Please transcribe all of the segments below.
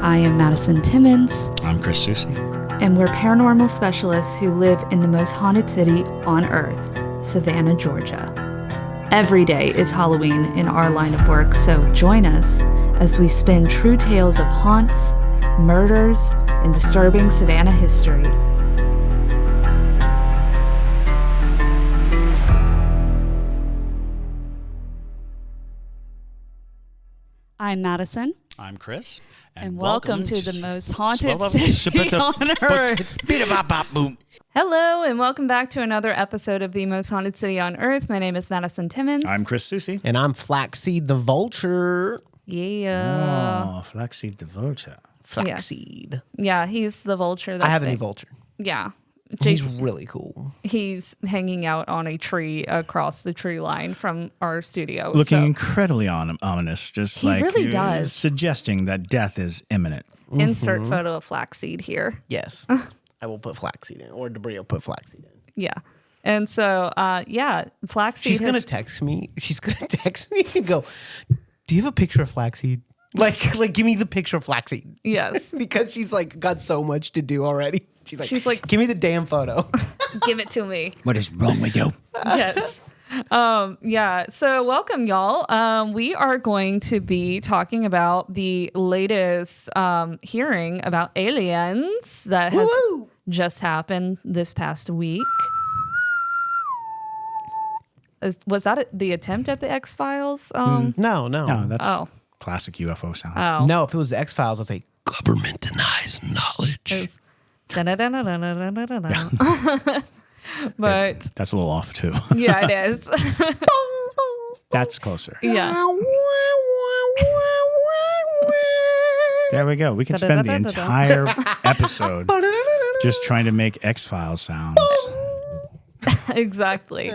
I am Madison Timmons. I'm Chris Susi. And we're paranormal specialists who live in the most haunted city on Earth, Savannah, Georgia. Every day is Halloween in our line of work, so join us as we spin true tales of haunts, murders, and disturbing Savannah history. I'm Madison. I'm Chris. And welcome to the most haunted city on Earth. Hello, and welcome back to another episode of the most haunted city on Earth. My name is Madison Timmons. I'm Chris Susi. And I'm Flaxseed the Vulture. Yeah. Oh, Flaxseed the Vulture. Flaxseed. Yeah, he's the vulture. That's I have a new vulture. Yeah. He's really cool. He's hanging out on a tree across the tree line from our studio. Looking incredibly ominous, just he like really does. Suggesting that death is imminent. Insert photo of Flaxseed here. Yes. I will put Flaxseed in, or Debris will put Flaxseed in. Yeah. And so, Flaxseed. She's going to text me. She's going to text me and go, do you have a picture of Flaxseed? Like, give me the picture of Flaxseed. Yes. Because she's like got so much to do already. She's like, give me the damn photo. Give it to me. What is wrong with you? Yes. So welcome, y'all. We are going to be talking about the latest hearing about aliens that has just happened this past week. Was that the attempt at the X-Files? No, that's classic UFO sound. Oh. No, if it was the X-Files, I'd say government denies knowledge. But that's a little off too. Yeah, it is. That's closer. Yeah. There we go. We could spend the entire episode just trying to make X-Files sounds. Exactly.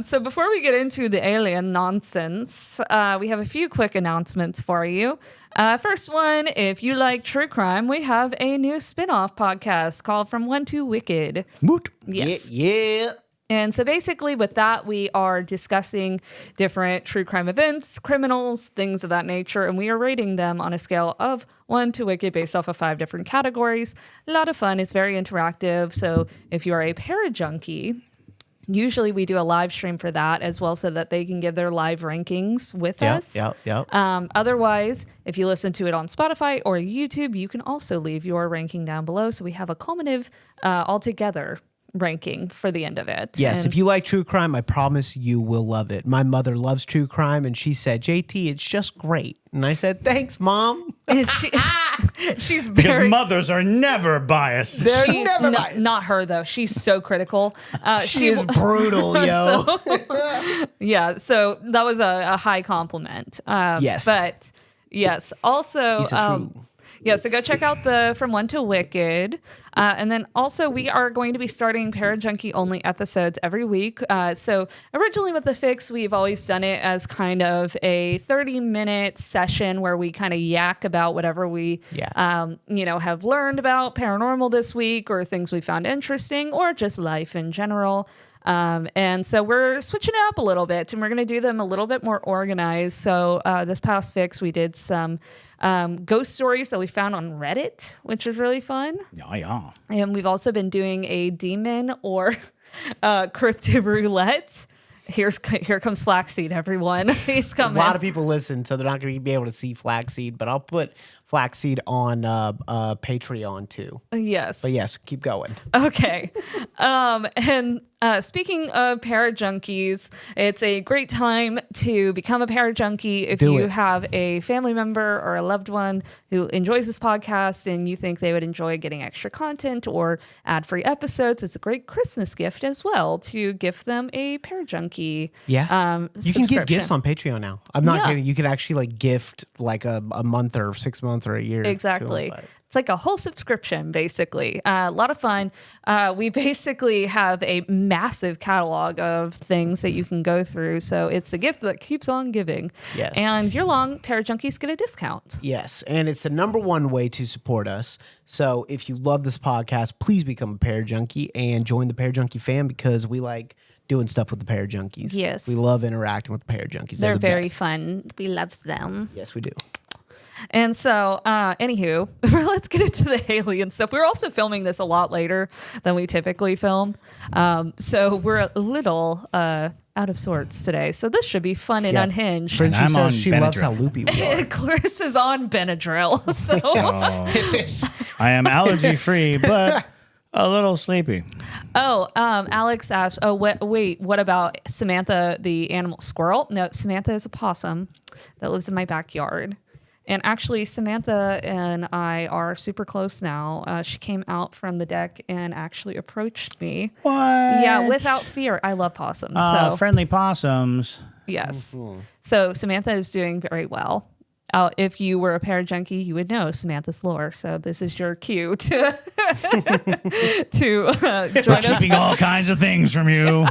So before we get into the alien nonsense, we have a few quick announcements for you. First one, if you like true crime, we have a new spin-off podcast called From One to Wicked. Woot. Yes. Yeah. And so basically with that, we are discussing different true crime events, criminals, things of that nature, and we are rating them on a scale of 1 to wicked based off of 5 different categories. A lot of fun. It's very interactive. So if you are a parajunkie, usually we do a live stream for that as well so that they can give their live rankings with us. Yep. Otherwise, if you listen to it on Spotify or YouTube, you can also leave your ranking down below. So we have a culminative altogether ranking for the end of it. Yes, if you like true crime, I promise you will love it. My mother loves true crime, and she said, JT, it's just great. And I said, thanks, Mom. And she's Because very... mothers are never biased. They're never biased. Not her, though. She's so critical. She is brutal, yo. So that was a high compliment. Yes. But, yes, also... He's a true... So go check out the From One to Wicked. And then also we are going to be starting Parajunkie only episodes every week. So originally with The Fix, we've always done it as kind of a 30-minute session where we kind of yak about whatever we have learned about paranormal this week or things we found interesting or just life in general. And so we're switching it up a little bit and we're going to do them a little bit more organized. So this past Fix, we did some ghost stories that we found on Reddit, which is really fun. Yeah. And we've also been doing a demon or cryptid roulette. Here comes Flaxseed, everyone. He's coming. A lot of people listen, so they're not going to be able to see Flaxseed, but I'll put Flaxseed on Patreon too. Yes. But yes, keep going. Okay. And speaking of parajunkies, it's a great time to become a parajunkie if you have a family member or a loved one who enjoys this podcast and you think they would enjoy getting extra content or ad-free episodes. It's a great Christmas gift as well to gift them a parajunkie. Yeah. You can give gifts on Patreon now. I'm not kidding. You can actually like gift like a month or 6 months or a year. Exactly. It's like a whole subscription, basically. A lot of fun. We basically have a massive catalog of things that you can go through. So it's the gift that keeps on giving. Yes. And year-long Parajunkies get a discount. Yes. And it's the number one way to support us. So if you love this podcast, please become a Parajunkie and join the Parajunkie fam because we like doing stuff with the Parajunkies. Yes. We love interacting with the Parajunkies. They're the very best. fun. We love them. Yes, we do. And so, anywho, let's get into the alien stuff. We're also filming this a lot later than we typically film. So we're a little out of sorts today. So this should be fun and unhinged. Frenchie I'm on says she loves Benadryl. how loopy we are. Chris is on Benadryl. So I am allergy free, but a little sleepy. Alex asked, wait, what about Samantha, the animal squirrel? No, Samantha is a possum that lives in my backyard. And actually, Samantha and I are super close now. She came out from the deck and actually approached me. What? Yeah, without fear. I love possums. So Friendly possums. yes. So Samantha is doing very well. If you were a parajunkie, you would know Samantha's lore. So this is your cue to join us. Keeping all kinds of things from you.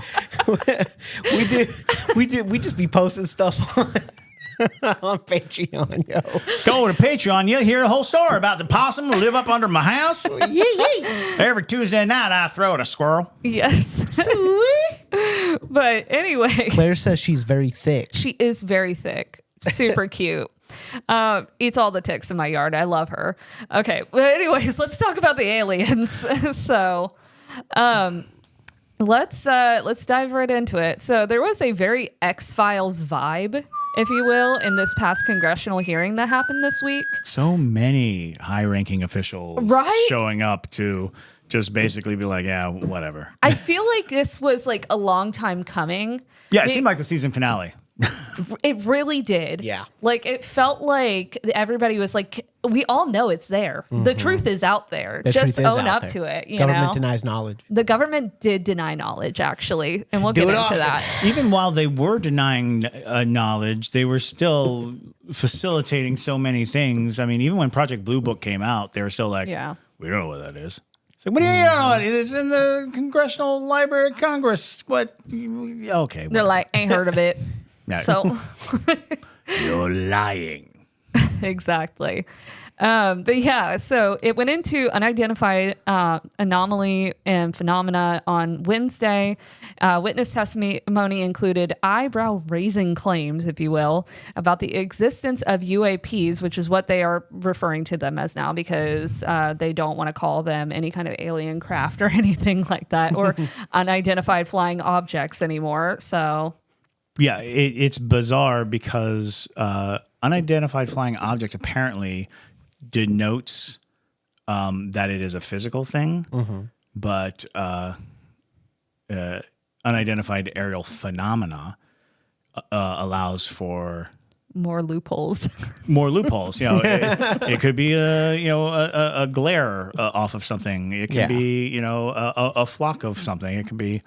We just be posting stuff on Patreon, yo. Go to Patreon, you'll hear the whole story about the possum who live up under my house. Every Tuesday night, I throw at a squirrel. Yes. But anyway. Claire says she's very thick. She is very thick. Super cute. Eats all the ticks in my yard. I love her. Okay. Well, anyways, let's talk about the aliens. So, let's dive right into it. So there was a very X-Files vibe, if you will, in this past congressional hearing that happened this week. So many high-ranking officials showing up to just basically be like, yeah, whatever. I feel like this was like a long time coming. Yeah, it seemed like the season finale. It really did. Yeah. Like, it felt like everybody was like, we all know it's there. The truth is out there. Just own up to it. Government denies knowledge. The government did deny knowledge, actually. And we'll get into that. Even while they were denying knowledge, they were still facilitating so many things. I mean, even when Project Blue Book came out, they were still like, we don't know what that is. It's like, what do you know? It's in the Congressional Library of Congress. What? Okay. They're like, ain't heard of it. No. So You're lying. Exactly. But yeah, so it went into unidentified anomaly and phenomena on Wednesday. Witness testimony included eyebrow-raising claims, if you will, about the existence of UAPs, which is what they are referring to them as now, because they don't want to call them any kind of alien craft or anything like that, or unidentified flying objects anymore. So yeah, it's bizarre because unidentified flying object apparently denotes that it is a physical thing, but unidentified aerial phenomena allows for more loopholes. More loopholes. You know, it could be a glare off of something. It could be a flock of something. It could be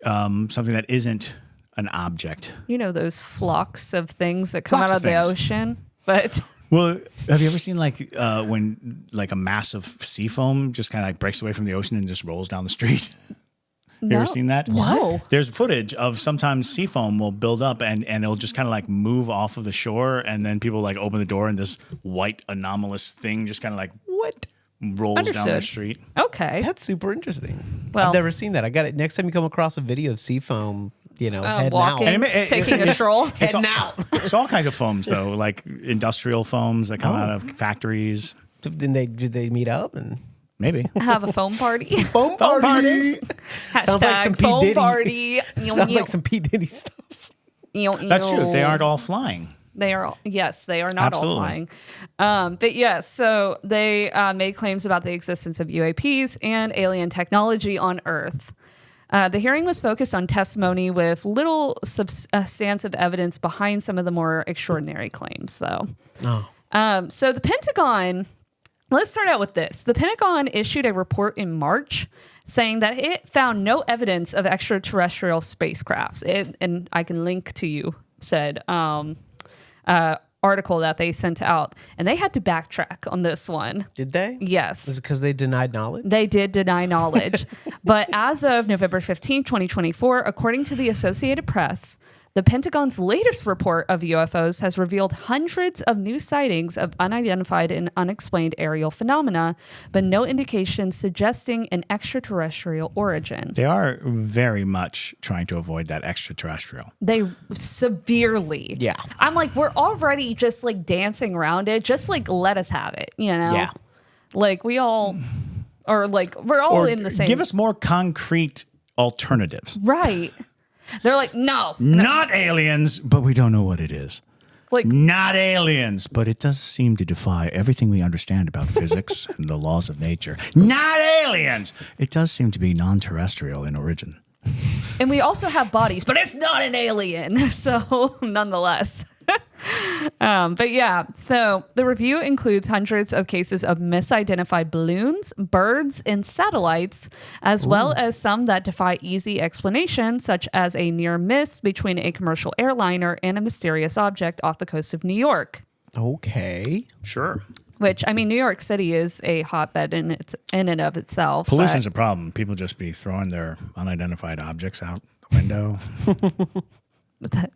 something that isn't an object. You know those flocks of things that come out of the ocean, but. Well, have you ever seen when a mass of sea foam just kind of like breaks away from the ocean and just rolls down the street? You ever seen that? What? There's footage of sometimes sea foam will build up and it'll just kind of like move off of the shore, and then people like open the door and this white anomalous thing just kind of like rolls down the street. Okay, that's super interesting. Well, I've never seen that. I got it. Next time you come across a video of sea foam, heading walking, out. Taking a stroll. Heading out. It's all kinds of foams, though, like industrial foams that come out of factories. Then do they meet up and maybe have a foam party? Foam party. Sounds like some P. Diddy. Party. Sounds like some P. Diddy stuff. That's true. They aren't all flying. They are not all flying. But yes, so they made claims about the existence of UAPs and alien technology on Earth. The hearing was focused on testimony with little substantive evidence behind some of the more extraordinary claims. So the Pentagon, let's start out with this. The Pentagon issued a report in March saying that it found no evidence of extraterrestrial spacecrafts. And I can link to you said article that they sent out, and they had to backtrack on this one. Did they? Yes. Was it because they denied knowledge? They did deny knowledge. But as of November 15, 2024, according to the Associated Press, The Pentagon's latest report of UFOs has revealed hundreds of new sightings of unidentified and unexplained aerial phenomena, but no indication suggesting an extraterrestrial origin. They are very much trying to avoid that extraterrestrial. They severely. Yeah. I'm like, we're already just like dancing around it. Just like let us have it, you know? Yeah. Like we all, or like we're all Or in the same. give us more concrete alternatives. Right. They're like, no. Not aliens, but we don't know what it is. Like, Not aliens, but it does seem to defy everything we understand about physics and the laws of nature. Not aliens! It does seem to be non-terrestrial in origin. and we also have bodies, but it's not an alien. So nonetheless. But yeah, so the review includes hundreds of cases of misidentified balloons, birds, and satellites, as well as some that defy easy explanation, such as a near miss between a commercial airliner and a mysterious object off the coast of New York. Okay. Sure. Which, I mean, New York City is a hotbed in and of itself. Pollution's a problem. People just be throwing their unidentified objects out the window.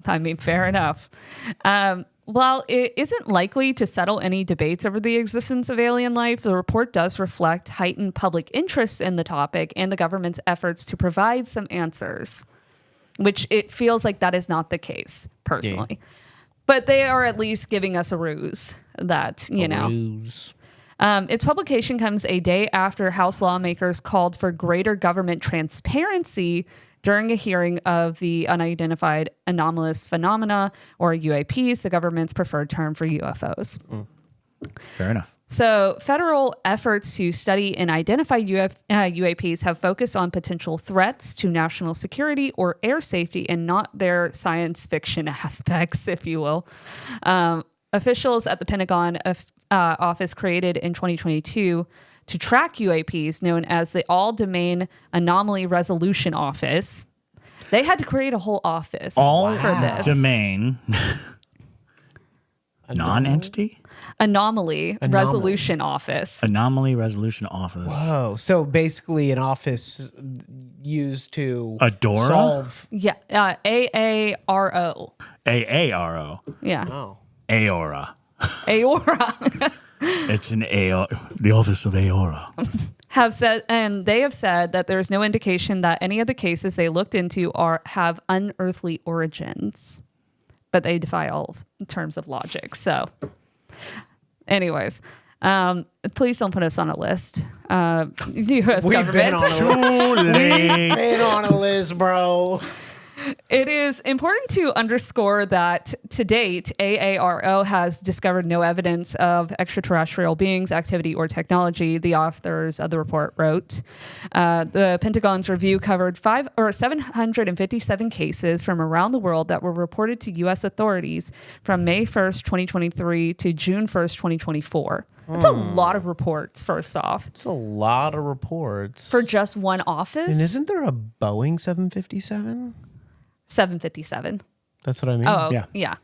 I mean, fair enough. While it isn't likely to settle any debates over the existence of alien life, the report does reflect heightened public interest in the topic and the government's efforts to provide some answers, which it feels like that is not the case, personally. Yeah. But they are at least giving us a ruse that, you know. Ruse. Its publication comes a day after House lawmakers called for greater government transparency during a hearing of the Unidentified Anomalous Phenomena, or UAPs, the government's preferred term for UFOs. Fair enough. So federal efforts to study and identify UAPs have focused on potential threats to national security or air safety and not their science fiction aspects, if you will. Officials at the Pentagon office created in 2022 to track UAPs, known as the All-Domain Anomaly Resolution Office. They had to create a whole office for this. Domain. Non-entity? Anomaly Resolution Office. Anomaly Resolution Office. Oh, so basically an office used to Adora? Solve. Yeah, AARO. AARO. Yeah. Oh. Aora. Aora. It's an the office of Aora. They have said that there's no indication that any of the cases they looked into have unearthly origins, but they defy all terms of logic. So, anyways, please don't put us on a list. U.S. government. Too late. Been on a list, bro. It is important to underscore that to date, AARO has discovered no evidence of extraterrestrial beings, activity, or technology, the authors of the report wrote. The Pentagon's review covered 757 cases from around the world that were reported to U.S. authorities from May 1st, 2023 to June 1st, 2024. That's a lot of reports, first off. It's a lot of reports. For just one office? And isn't there a Boeing 757? 757. That's what I mean. Oh, yeah.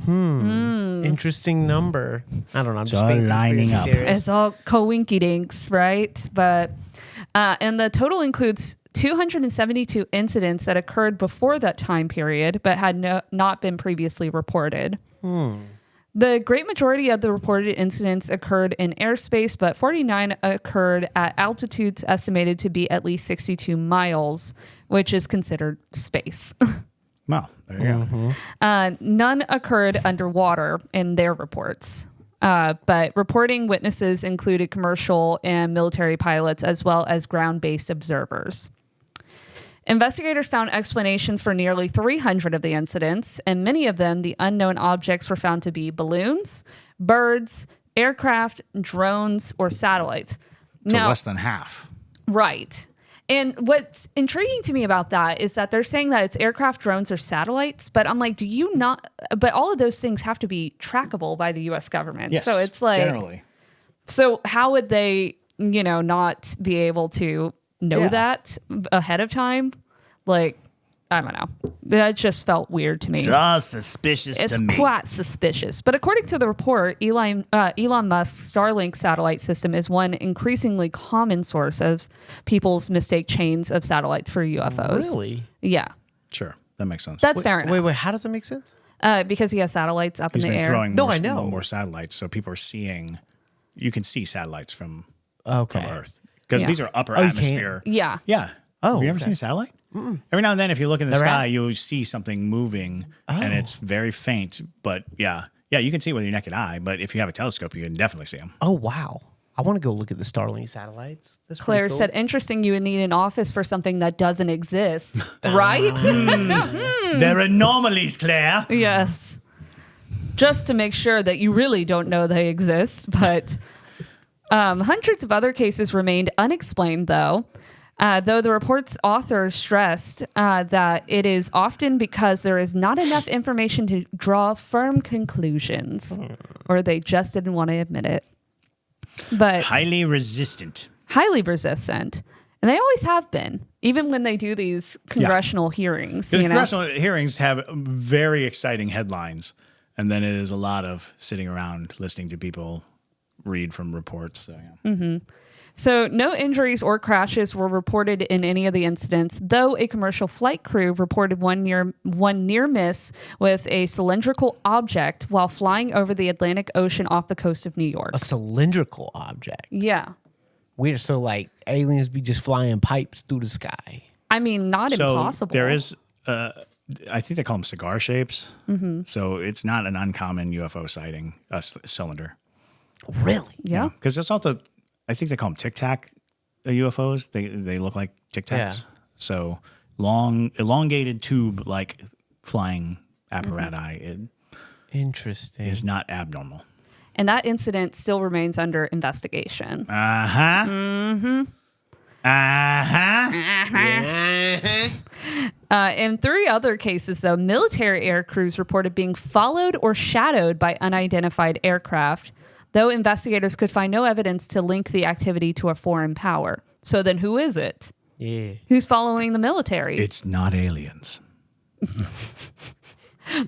Interesting number. I don't know. I'm It's just all being lining conspiracy up. theorist. It's all coinky-dinks, right? But and the total includes 272 incidents that occurred before that time period, but had not been previously reported. The great majority of the reported incidents occurred in airspace, but 49 occurred at altitudes estimated to be at least 62 miles, which is considered space. Well, there you go. None occurred underwater in their reports. But reporting witnesses included commercial and military pilots, as well as ground-based observers. Investigators found explanations for nearly 300 of the incidents, and many of them, the unknown objects were found to be balloons, birds, aircraft, drones, or satellites. So less than half. Right. And what's intriguing to me about that is that they're saying that it's aircraft, drones, or satellites, but I'm like, but all of those things have to be trackable by the U.S. government. Yes, so it's like, generally. So how would they, not be able to know that ahead of time? Like, I don't know. That just felt weird to me. It's all suspicious It's to me. quite suspicious. But according to the report, Elon Musk's Starlink satellite system is one increasingly common source of people's mistake chains of satellites for UFOs. Really? Yeah. Sure. That makes sense. That's fair enough. Wait. How does that make sense? Because he has satollates up He's in the been air. throwing No, I know. more satellites, so people are seeing. You can see satellites from Okay. Earth because Yeah. these are upper Oh, you can't? atmosphere. Yeah. Yeah. Oh, have you ever okay. seen a satellite? Every now and then, if you look in the Never sky, have. you'll see something moving, and it's very faint. But yeah, you can see it with your naked eye. But if you have a telescope, you can definitely see them. Oh, wow. I want to go look at the Starlink satellites. That's pretty Claire cool. said, interesting, you would need an office for something that doesn't exist. Right? They're anomalies, Claire. Yes. Just to make sure that you really don't know they exist. But hundreds of other cases remained unexplained, though the report's authors stressed that it is often because there is not enough information to draw firm conclusions, or they just didn't want to admit it. But Highly resistant. highly resistant. And they always have been, even when they do these congressional hearings. Because You know? congressional hearings have very exciting headlines, and then it is a lot of sitting around listening to people read from reports. So, yeah. So no injuries or crashes were reported in any of the incidents, though a commercial flight crew reported one near miss with a cylindrical object while flying over the Atlantic Ocean off the coast of New York. A cylindrical object. Yeah. Weird. So, like, aliens be just flying pipes through the sky. I mean, not So impossible. there is, I think they call them cigar shapes. So it's not an uncommon UFO sighting, cylinder. Really? Yeah. Because it's also, I think they call them Tic Tac UFOs. They look like Tic Tacs. Yeah. So long, elongated tube like flying apparatus Interesting. is not abnormal. And that incident still remains under investigation. In 3 other cases, though, military air crews reported being followed or shadowed by unidentified aircraft, though investigators could find no evidence to link the activity to a foreign power. So then who is it? Yeah. Who's following the military? It's not aliens.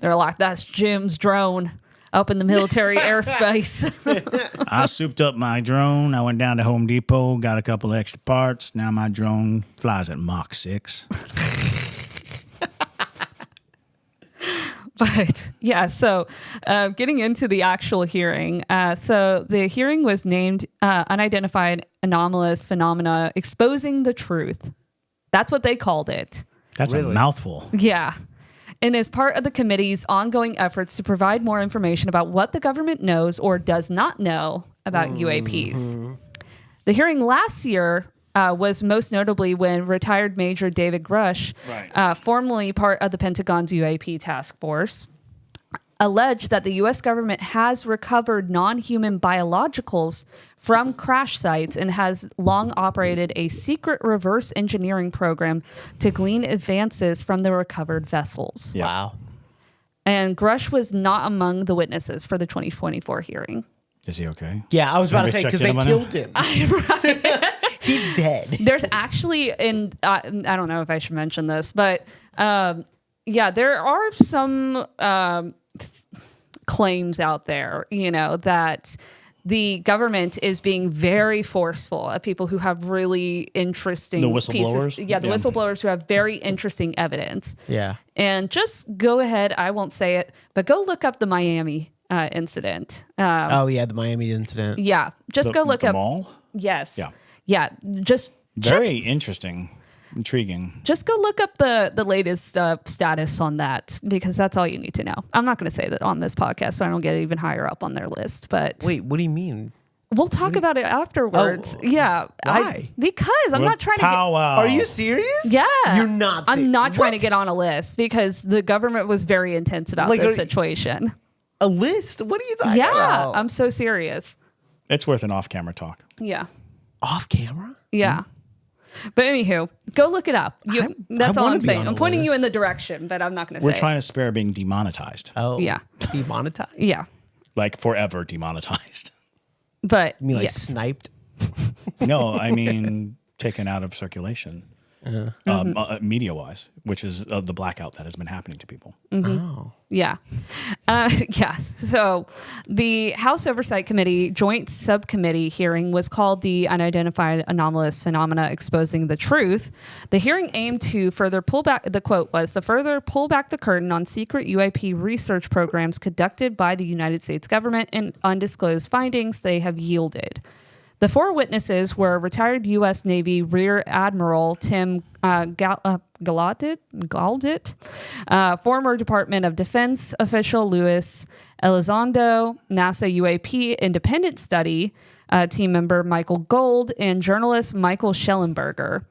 They're like, that's Jim's drone up in the military airspace. I souped up my drone. I went down to Home Depot, got a couple extra parts. Now my drone flies at Mach 6. But yeah, so getting into the actual hearing. So the hearing was named Unidentified Anomalous Phenomena Exposing the Truth. That's what they called it. That's Really? a mouthful. Yeah. And as part of the committee's ongoing efforts to provide more information about what the government knows or does not know about UAPs. The hearing last year was most notably when retired Major David Grush, formerly part of the Pentagon's UAP task force, alleged that the U.S. government has recovered non-human biologicals from crash sites and has long operated a secret reverse engineering program to glean advances from the recovered vessels. Yeah. Wow. And Grush was not among the witnesses for the 2024 hearing. Is he okay? Yeah, I was about to say, Somebody because they checked in killed him. He's dead. There's actually, I don't know if I should mention this, but there are some claims out there, that the government is being very forceful of people who have really interesting The whistleblowers? pieces. Yeah, the whistleblowers who have very interesting evidence. Yeah. And just go ahead, I won't say it, but go look up the Miami incident. Oh, yeah, the Miami incident. Yeah, just go look the up. mall? Yes. Yeah. Yeah, just Very interesting. Intriguing. just go look up the latest status on that, because that's all you need to know. I'm not going to say that on this podcast, so I don't get even higher up on their list. But Wait, what do you mean? we'll talk about it afterwards. Oh, yeah, why? Because I'm not trying to. Powwow. Are you serious? Yeah, You're not. I'm not trying to What? get on a list because the government was very intense about Like, this situation. A list? What are you talking Yeah, about? I'm so serious. It's worth an off-camera talk. Yeah, Off camera? yeah. But anywho, go look it up. That's I all wanna I'm be saying. on I'm a pointing you list. in the direction, but I'm not going to say. We're trying to spare being demonetized. Oh. Yeah. Demonetized? Yeah, Like forever demonetized. but You mean like yes. sniped? No, I mean taken out of circulation. media-wise, which is the blackout that has been happening to people. Oh. Yeah. Yes. So the House Oversight Committee Joint Subcommittee hearing was called the Unidentified Anomalous Phenomena Exposing the Truth. The hearing aimed to further pull back, the quote was, to further pull back the curtain on secret UAP research programs conducted by the United States government and undisclosed findings they have yielded. The four witnesses were retired U.S. Navy Rear Admiral Tim Gaudet, former Department of Defense official Luis Elizondo, NASA UAP independent study team member Michael Gold, and journalist Michael Schellenberger.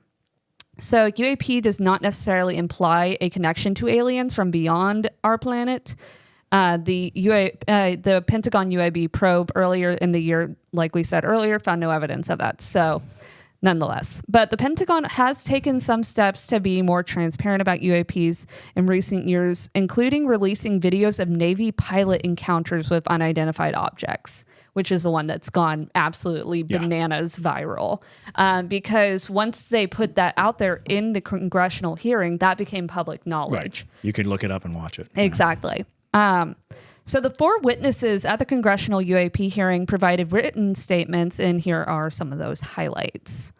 So UAP does not necessarily imply a connection to aliens from beyond our planet. The Pentagon UAP probe earlier in the year, like we said earlier, found no evidence of that. So nonetheless, but the Pentagon has taken some steps to be more transparent about UAPs in recent years, including releasing videos of Navy pilot encounters with unidentified objects, which is the one that's gone absolutely bananas viral. Because once they put that out there in the congressional hearing, that became public knowledge. Right. You could look it up and watch it. Exactly. So the four witnesses at the Congressional UAP hearing provided written statements, and here are some of those highlights.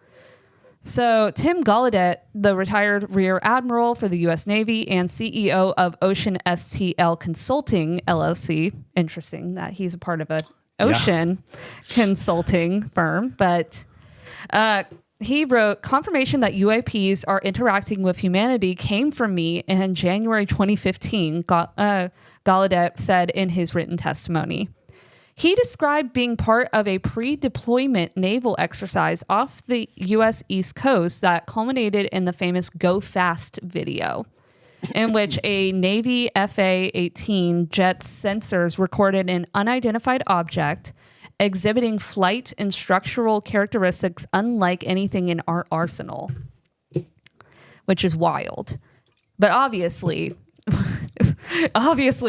So Tim Gaudet, the retired Rear Admiral for the U.S. Navy and CEO of Ocean STL Consulting, LLC. Interesting that he's a part of an ocean consulting firm, but he wrote, confirmation that UAPs are interacting with humanity came from me in January 2015, Gaudet said in his written testimony. He described being part of a pre-deployment naval exercise off the U.S. East Coast that culminated in the famous Go Fast video, in which a Navy FA-18 jet's sensors recorded an unidentified object exhibiting flight and structural characteristics unlike anything in our arsenal, which is wild. But obviously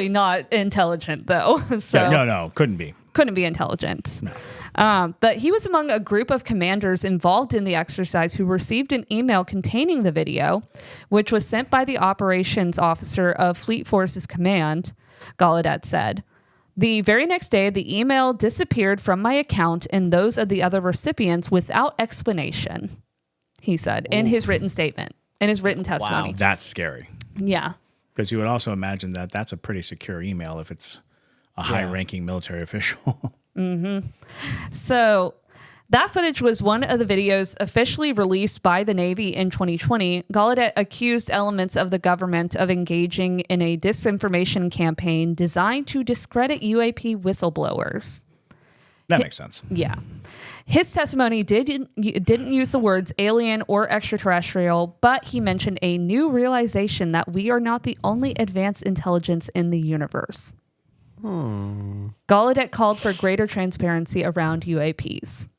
not intelligent, though. So Yeah, no, couldn't be. Couldn't be intelligent. No. But he was among a group of commanders involved in the exercise who received an email containing the video, which was sent by the operations officer of Fleet Forces Command, Gaudet said. The very next day, the email disappeared from my account and those of the other recipients without explanation, he said in his written statement, in his written testimony. Wow, that's scary. Yeah. Because you would also imagine that that's a pretty secure email if it's a high-ranking military official. Mm-hmm. So that footage was one of the videos officially released by the Navy in 2020. Gaudet accused elements of the government of engaging in a disinformation campaign designed to discredit UAP whistleblowers. That makes sense. Yeah. His testimony didn't use the words alien or extraterrestrial, but he mentioned a new realization that we are not the only advanced intelligence in the universe. Gaudet called for greater transparency around UAPs.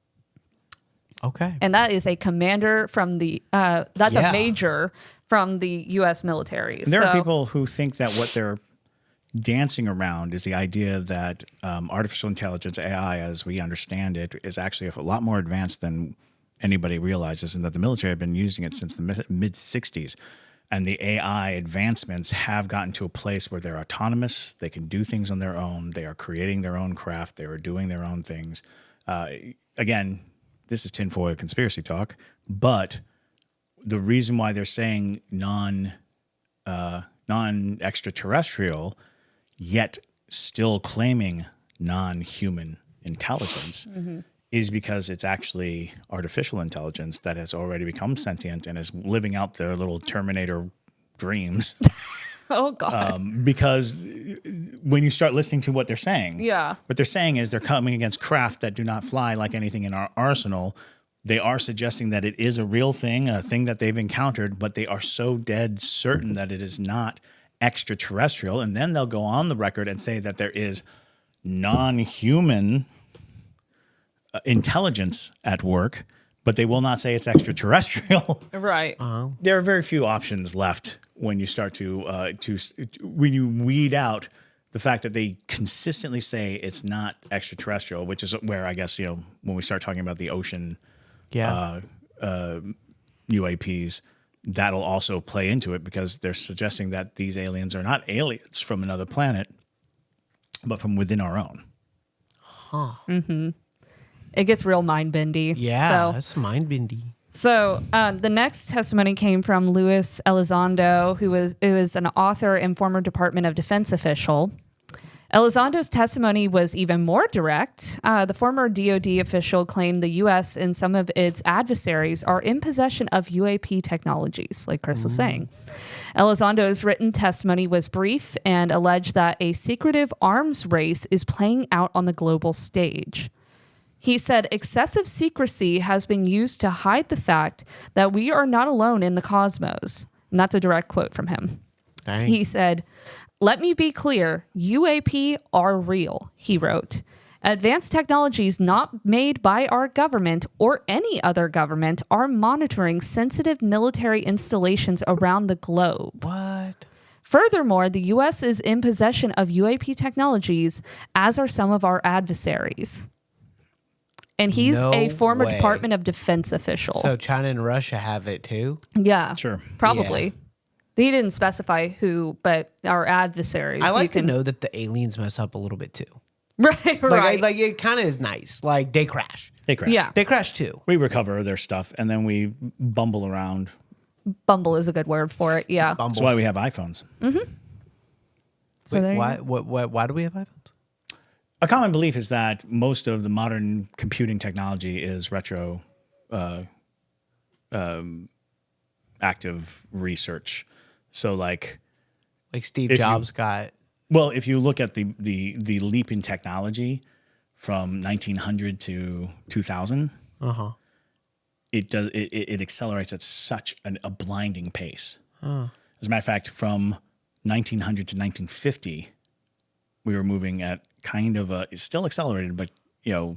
Okay. And that is a commander from the, that's a major from the U.S. military. And there are people who think that what they're dancing around is the idea that artificial intelligence, AI, as we understand it, is actually a lot more advanced than anybody realizes, and that the military have been using it since the mid-'60s. And the AI advancements have gotten to a place where they're autonomous. They can do things on their own. They are creating their own craft. They are doing their own things. Again, this is tinfoil conspiracy talk, but the reason why they're saying non-extraterrestrial, yet still claiming non-human intelligence, is because it's actually artificial intelligence that has already become sentient and is living out their little Terminator dreams. Oh, God. Because when you start listening to what they're saying, what they're saying is they're coming against craft that do not fly like anything in our arsenal. They are suggesting that it is a real thing, a thing that they've encountered, but they are so dead certain that it is not extraterrestrial. And then they'll go on the record and say that there is non-human intelligence at work, but they will not say it's extraterrestrial. Right. There are very few options left when you start to when you weed out the fact that they consistently say it's not extraterrestrial, which is where I guess, when we start talking about the ocean UAPs, that'll also play into it because they're suggesting that these aliens are not aliens from another planet, but from within our own. Huh. Mm-hmm. It gets real mind-bendy. Yeah, that's mind-bendy. So the next testimony came from Luis Elizondo, who was an author and former Department of Defense official. Elizondo's testimony was even more direct. The former DoD official claimed the U.S. and some of its adversaries are in possession of UAP technologies, like Chris was saying. Elizondo's written testimony was brief and alleged that a secretive arms race is playing out on the global stage. He said excessive secrecy has been used to hide the fact that we are not alone in the cosmos. And that's a direct quote from him. Dang. He said, "Let me be clear, UAP are real," he wrote. "Advanced technologies not made by our government or any other government are monitoring sensitive military installations around the globe. What? Furthermore, the U.S. is in possession of UAP technologies, as are some of our adversaries." And he's a former Department of Defense official. So China and Russia have it too? Yeah. Sure. Probably. Yeah. He didn't specify who, but our adversaries. I like to know that the aliens mess up a little bit too. Right, right. Like it kind of is nice. Like they crash. They crash. Yeah. They crash too. We recover their stuff and then we bumble around. Bumble is a good word for it. Yeah. Bumble. That's why we have iPhones. Mm-hmm. So Wait, there you why? go. Why do we have iPhones? A common belief is that most of the modern computing technology is active research. So like Steve Jobs got. Well, if you look at the leap in technology from 1900 to 2000, it accelerates at such a blinding pace. As a matter of fact, from 1900 to 1950, we were moving at kind of it's still accelerated, but a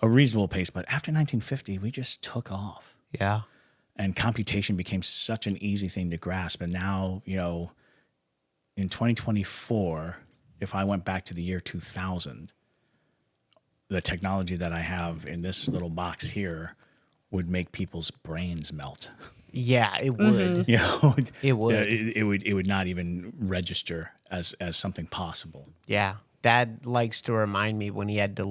reasonable pace. But after 1950, we just took off. Yeah. And computation became such an easy thing to grasp. And now, in 2024, if I went back to the year 2000, the technology that I have in this little box here would make people's brains melt. Yeah, it would. It would. It would not even register as something possible. Yeah. Dad likes to remind me when he had to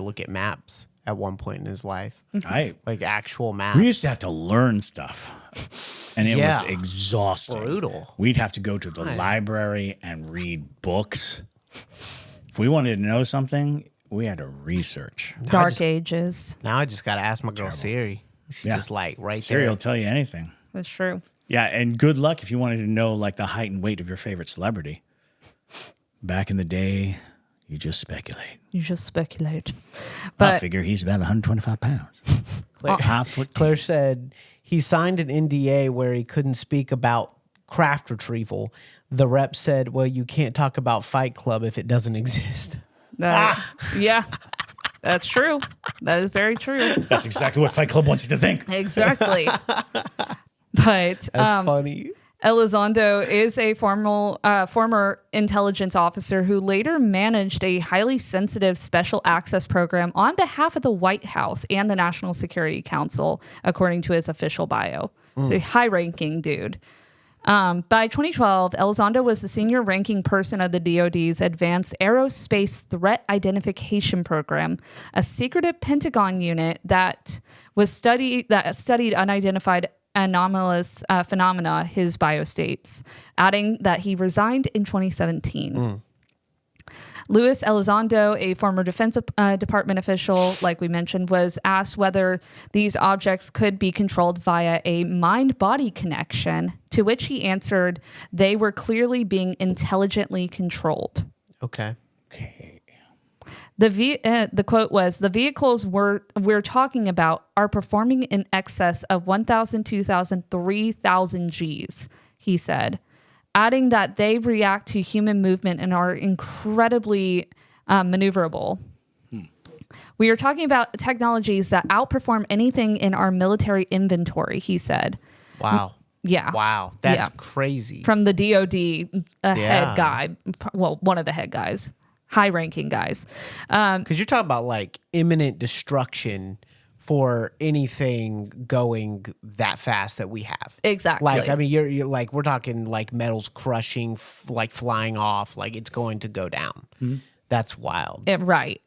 look at maps at one point in his life. Like actual maps. We used to have to learn stuff, and it was exhausting. Brutal. We'd have to go to the library and read books. If we wanted to know something, we had to research. Dark Ages. Now I just got to ask my girl Siri. She's just like right Siri there. will tell you anything. That's true. Yeah, and good luck if you wanted to know like the height and weight of your favorite celebrity. Back in the day, you just speculate. I But figure he's about 125 pounds. Claire said he signed an NDA where he couldn't speak about craft retrieval. The rep said, "Well, you can't talk about Fight Club if it doesn't exist." yeah, that's true. That is very true. That's exactly what Fight Club wants you to think. Exactly. But That's funny. Elizondo is a former intelligence officer who later managed a highly sensitive special access program on behalf of the White House and the National Security Council, according to his official bio. He's a high-ranking dude. By 2012, Elizondo was the senior ranking person of the DoD's Advanced Aerospace Threat Identification Program, a secretive Pentagon unit that studied unidentified anomalous phenomena, his bio states, adding that he resigned in 2017. Luis Elizondo, a former Defense Department official, like we mentioned, was asked whether these objects could be controlled via a mind-body connection, to which he answered they were clearly being intelligently controlled. Okay. The quote was, "The vehicles we're talking about are performing in excess of 1,000, 2,000, 3,000 Gs," he said, adding that they react to human movement and are incredibly maneuverable. "We are talking about technologies that outperform anything in our military inventory," he said. Wow. Yeah. Wow. That's crazy. From the DoD head guy, well, one of the head guys. High-ranking guys. Because you're talking about like imminent destruction for anything going that fast that we have. Exactly. Like, I mean, you're like, we're talking like metals crushing, like flying off, like it's going to go down. Mm-hmm. That's wild. Right.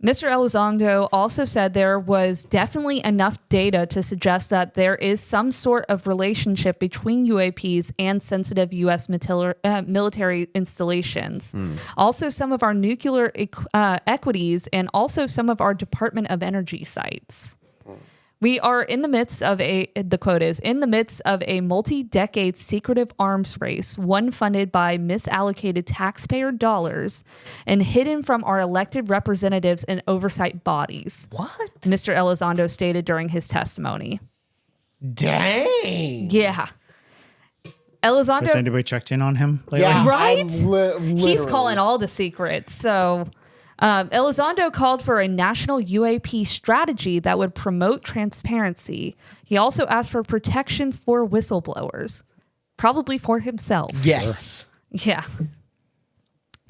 Mr. Elizondo also said there was definitely enough data to suggest that there is some sort of relationship between UAPs and sensitive U.S. military installations. Also, some of our nuclear equities and also some of our Department of Energy sites. We are in the midst of the quote is, in the midst of a multi-decade secretive arms race, one funded by misallocated taxpayer dollars and hidden from our elected representatives and oversight bodies. What? Mr. Elizondo stated during his testimony. Dang. Yeah. Elizondo. Has anybody checked in on him lately? Yeah, Right? He's calling all the secrets. So Elizondo called for a national UAP strategy that would promote transparency. He also asked for protections for whistleblowers, probably for himself. Yes. Yeah.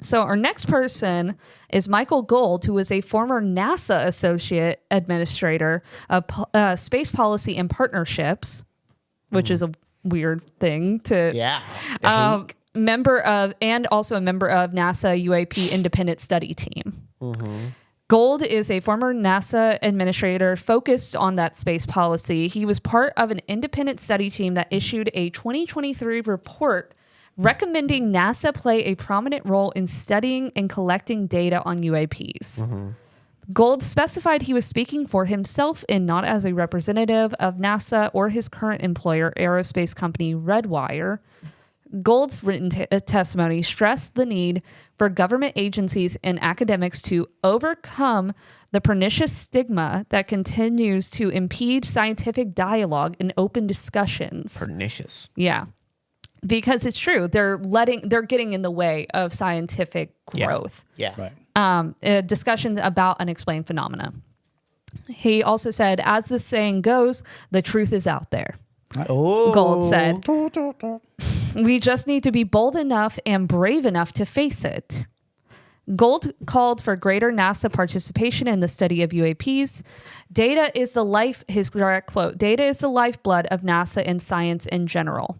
So our next person is Michael Gold, who is a former NASA Associate Administrator of Space Policy and Partnerships, which is a weird thing to... Yeah. Member of, and also a member of NASA UAP Independent Study Team. Mm-hmm. Gold is a former NASA administrator focused on that space policy. He was part of an independent study team that issued a 2023 report recommending NASA play a prominent role in studying and collecting data on UAPs. Mm-hmm. Gold specified he was speaking for himself and not as a representative of NASA or his current employer, aerospace company Redwire. Gold's written testimony stressed the need for government agencies and academics to overcome the pernicious stigma that continues to impede scientific dialogue and open discussions. Pernicious. Yeah. Because it's true. They're getting in the way of scientific growth. Yeah. Right. Discussions about unexplained phenomena. He also said, as the saying goes, the truth is out there. Oh. Gold said, we just need to be bold enough and brave enough to face it. Gold called for greater NASA participation in the study of UAPs. His direct quote, data is the lifeblood of NASA and science in general.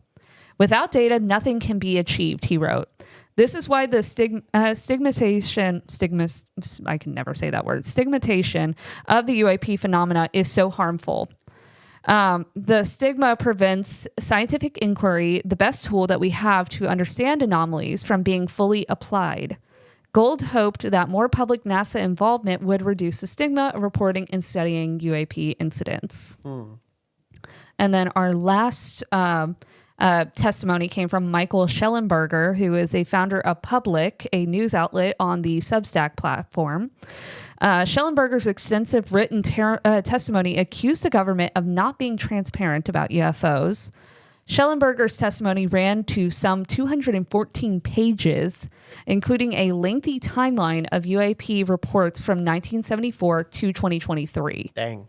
Without data, nothing can be achieved, he wrote. This is why the stigmatization of the UAP phenomena is so harmful. The stigma prevents scientific inquiry, the best tool that we have to understand anomalies, from being fully applied. Gold hoped that more public NASA involvement would reduce the stigma of reporting and studying UAP incidents. And then our last testimony came from Michael Schellenberger, who is a founder of Public, a news outlet on the Substack platform. Schellenberger's extensive written testimony accused the government of not being transparent about UFOs. Schellenberger's testimony ran to some 214 pages, including a lengthy timeline of UAP reports from 1974 to 2023. Dang.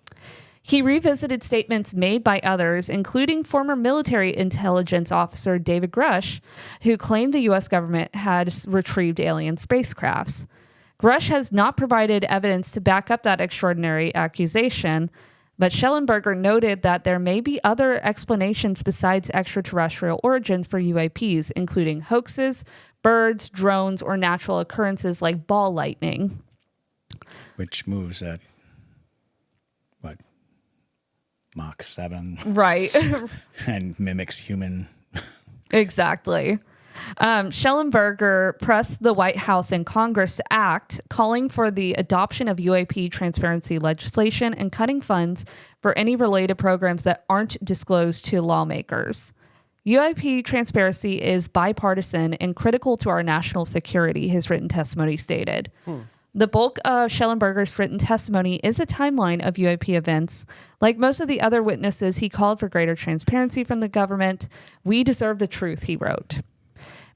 He revisited statements made by others, including former military intelligence officer David Grush, who claimed the U.S. government had retrieved alien spacecrafts. Grush has not provided evidence to back up that extraordinary accusation, but Schellenberger noted that there may be other explanations besides extraterrestrial origins for UAPs, including hoaxes, birds, drones, or natural occurrences like ball lightning. Which moves at, what, Mach 7? Right. And mimics human. Exactly. Schellenberger pressed the White House and Congress to act, calling for the adoption of UAP transparency legislation and cutting funds for any related programs that aren't disclosed to lawmakers. UAP transparency is bipartisan and critical to our national security, his written testimony stated. The bulk of Schellenberger's written testimony is a timeline of UAP events. Like most of the other witnesses, he called for greater transparency from the government. We deserve the truth, he wrote.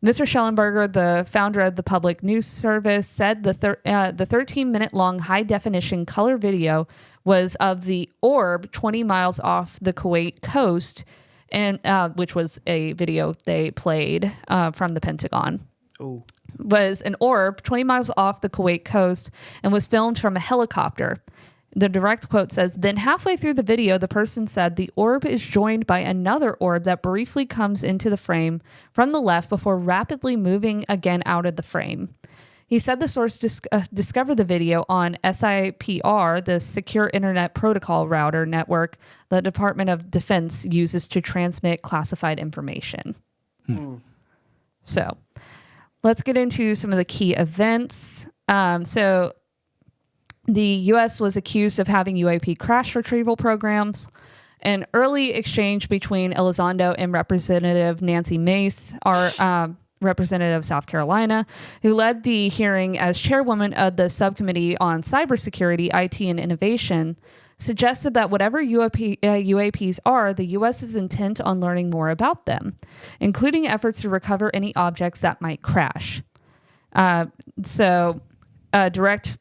Mr. Schellenberger, the founder of the Public News Service, said the 13-minute-long high-definition color video was of the orb 20 miles off the Kuwait coast, and which was a video they played from the Pentagon. Ooh. Was an orb 20 miles off the Kuwait coast and was filmed from a helicopter. The direct quote says, then halfway through the video, the person said the orb is joined by another orb that briefly comes into the frame from the left before rapidly moving again out of the frame. He said the source discovered the video on SIPR, the Secure Internet Protocol Router network the Department of Defense uses to transmit classified information. So let's get into some of the key events. So the U.S. was accused of having UAP crash retrieval programs. An early exchange between Elizondo and Representative Nancy Mace, our representative of South Carolina, who led the hearing as chairwoman of the subcommittee on cybersecurity, IT, and innovation, suggested that whatever UAPs are, the U.S. is intent on learning more about them, including efforts to recover any objects that might crash. So a direct,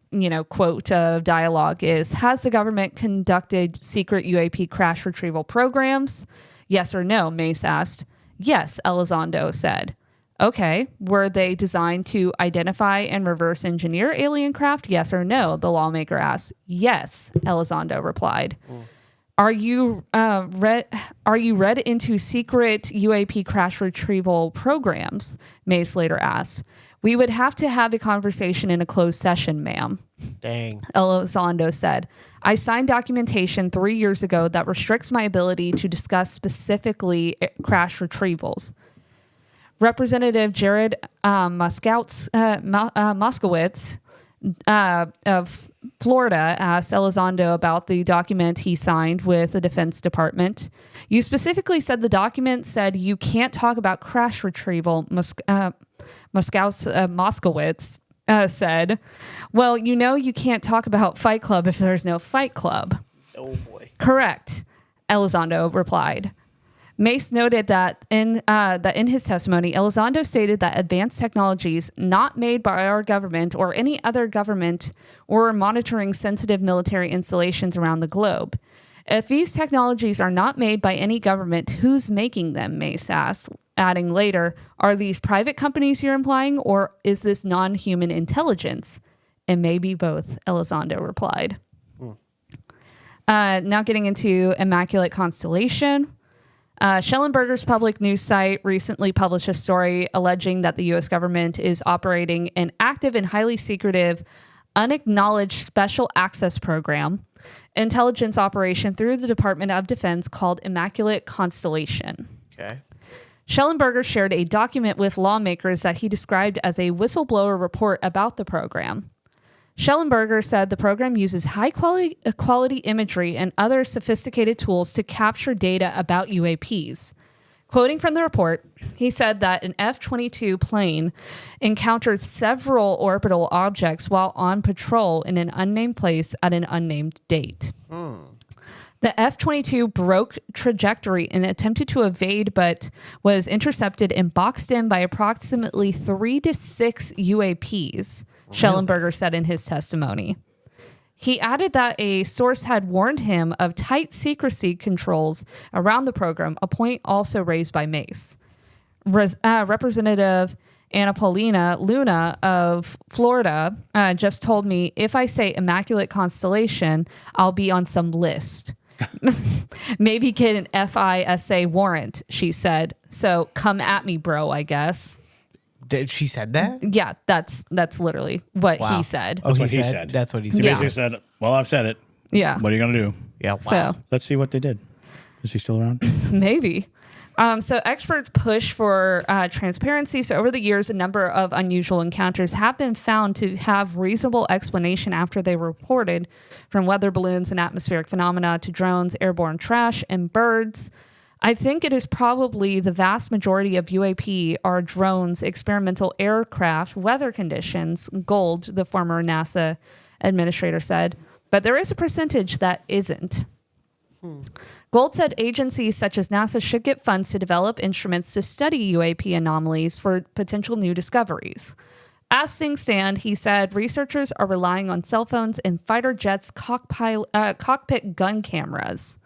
quote of dialogue is, has the government conducted secret UAP crash retrieval programs? Yes or no, Mace asked. Yes, Elizondo said. Okay, were they designed to identify and reverse engineer alien craft? Yes or no? The lawmaker asked. Yes, Elizondo replied. Are you read into secret UAP crash retrieval programs? Mace later asked. We would have to have a conversation in a closed session, ma'am. Dang. Elizondo said. I signed documentation 3 years ago that restricts my ability to discuss specifically crash retrievals. Representative Jared Moskowitz of Florida asked Elizondo about the document he signed with the Defense Department. You specifically said the document said you can't talk about crash retrieval, Moskowitz said. Well, you can't talk about Fight Club if there's no Fight Club. Oh, boy. Correct, Elizondo replied. Mace noted that in his testimony, Elizondo stated that advanced technologies not made by our government or any other government were monitoring sensitive military installations around the globe. If these technologies are not made by any government, who's making them, Mace asked, adding later, are these private companies you're implying, or is this non-human intelligence? It may be both, Elizondo replied. Now getting into Immaculate Constellation. Schellenberger's public news site recently published a story alleging that the U.S. government is operating an active and highly secretive, unacknowledged special access program, intelligence operation through the Department of Defense called Immaculate Constellation. Okay. Schellenberger shared a document with lawmakers that he described as a whistleblower report about the program. Schellenberger said the program uses high-quality imagery and other sophisticated tools to capture data about UAPs. Quoting from the report, he said that an F-22 plane encountered several orbital objects while on patrol in an unnamed place at an unnamed date. The F-22 broke trajectory and attempted to evade, but was intercepted and boxed in by approximately 3 to 6 UAPs. Schellenberger said in his testimony. He added that a source had warned him of tight secrecy controls around the program, a point also raised by Mace. Representative Anna Paulina Luna of Florida just told me, if I say Immaculate Constellation, I'll be on some list. Maybe get an FISA warrant, she said. So come at me, bro, I guess. Did she said that? Yeah, that's literally what he said. That's what he said. That's what he He said. basically said, well, I've said it. Yeah. What are you going to do? Yeah. Wow. So Let's see what they did. Is he still around? maybe. So experts push for transparency. So over the years, a number of unusual encounters have been found to have reasonable explanation after they were reported, from weather balloons and atmospheric phenomena to drones, airborne trash, and birds. I think it is probably the vast majority of UAP are drones, experimental aircraft, weather conditions, Gold, the former NASA administrator, said, but there is a percentage that isn't. Gold said agencies such as NASA should get funds to develop instruments to study UAP anomalies for potential new discoveries. As things stand, he said, researchers are relying on cell phones and fighter jets' cockpit gun cameras.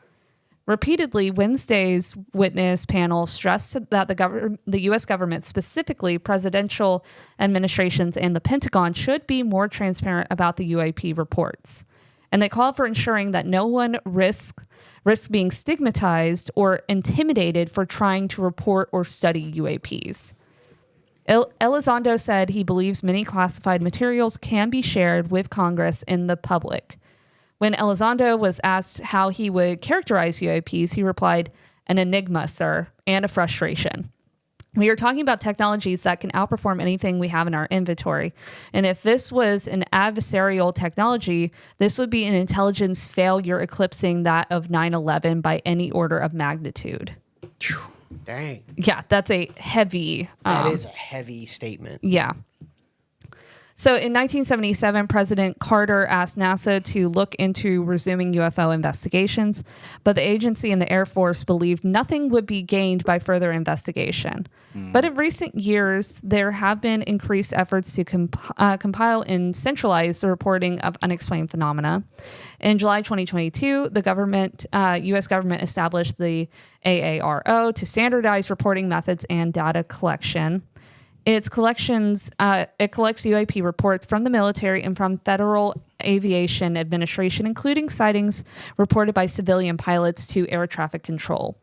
Repeatedly, Wednesday's witness panel stressed that the U.S. government, specifically presidential administrations and the Pentagon, should be more transparent about the UAP reports. And they called for ensuring that no one risks being stigmatized or intimidated for trying to report or study UAPs. Elizondo said he believes many classified materials can be shared with Congress and the public. When Elizondo was asked how he would characterize UAPs, he replied, "An enigma, sir, and a frustration. We are talking about technologies that can outperform anything we have in our inventory. And if this was an adversarial technology, this would be an intelligence failure eclipsing that of 9/11 by any order of magnitude." Dang. Yeah, that's a heavy... That is a heavy statement. Yeah. So in 1977, President Carter asked NASA to look into resuming UFO investigations, but the agency and the Air Force believed nothing would be gained by further investigation. But in recent years, there have been increased efforts to compile and centralize the reporting of unexplained phenomena. In July 2022, the U.S. government established the AARO to standardize reporting methods and data collection. It collects UAP reports from the military and from Federal Aviation Administration, including sightings reported by civilian pilots to air traffic control.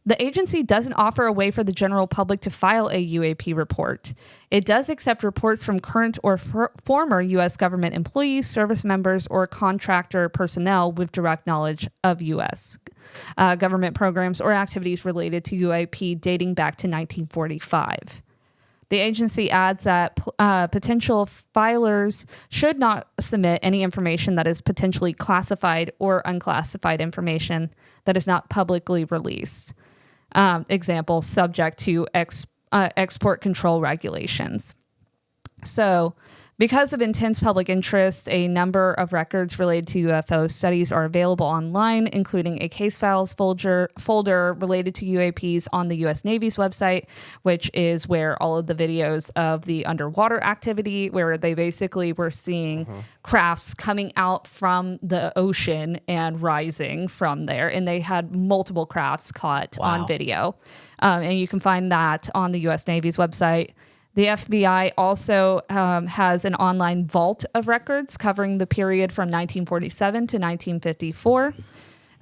The agency doesn't offer a way for the general public to file a UAP report. It does accept reports from current or former U.S. government employees, service members, or contractor personnel with direct knowledge of U.S. Government programs or activities related to UAP dating back to 1945. The agency adds that potential filers should not submit any information that is potentially classified or unclassified information that is not publicly released. Example, subject to export control regulations. So, because of intense public interest, a number of records related to UFO studies are available online, including a case files folder related to UAPs on the U.S. Navy's website, which is where all of the videos of the underwater activity, where they basically were seeing crafts coming out from the ocean and rising from there. And they had multiple crafts caught on video. And you can find that on the U.S. Navy's website. The FBI also has an online vault of records covering the period from 1947 to 1954.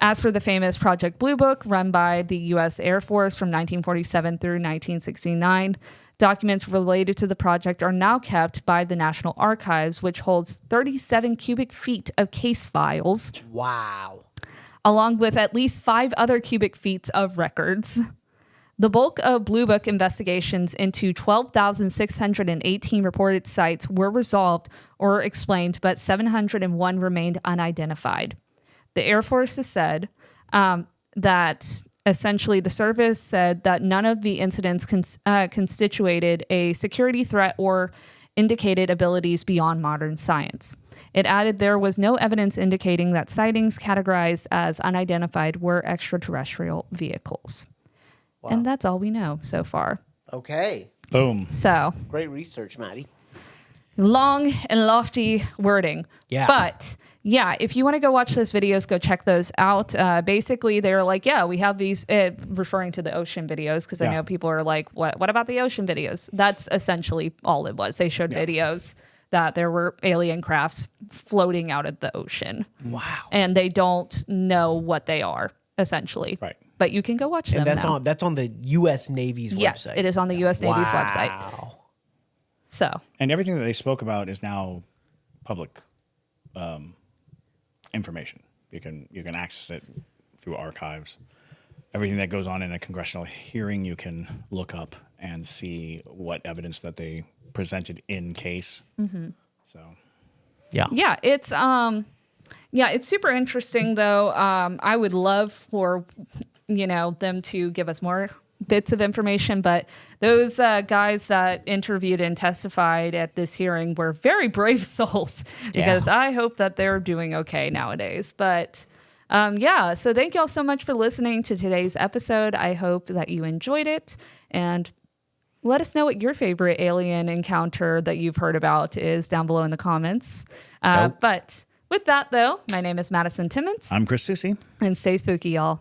As for the famous Project Blue Book, run by the U.S. Air Force from 1947 through 1969, documents related to the project are now kept by the National Archives, which holds 37 cubic feet of case files. Wow. Along with at least 5 other cubic feet of records. The bulk of Blue Book investigations into 12,618 reported sites were resolved or explained, but 701 remained unidentified. The Air Force has said that essentially the service said that none of the incidents constituted a security threat or indicated abilities beyond modern science. It added there was no evidence indicating that sightings categorized as unidentified were extraterrestrial vehicles. Wow. And that's all we know so far. Okay. Boom. So. Great research, Maddie. Long and lofty wording. Yeah. But yeah, if you want to go watch those videos, go check those out. Basically, they're like, yeah, we have these, referring to the ocean videos, because I know people are like, what about the ocean videos? That's essentially all it was. They showed videos that there were alien crafts floating out of the ocean. Wow. And they don't know what they are, essentially. Right. But you can go watch them now. That's on the U.S. Navy's website. Yes, it is on the U.S. Navy's website. Wow. So. And everything that they spoke about is now public information. You can access it through archives. Everything that goes on in a congressional hearing, you can look up and see what evidence that they presented in case. Mm-hmm. So. Yeah, it's super interesting though. I would love for them to give us more bits of information, but those guys that interviewed and testified at this hearing were very brave souls, because I hope that they're doing okay nowadays. But so thank y'all so much for listening to today's episode. I hope that you enjoyed it, and let us know what your favorite alien encounter that you've heard about is down below in the comments. But with that, though, my name is Madison Timmons. I'm Chris Susi. And stay spooky, y'all.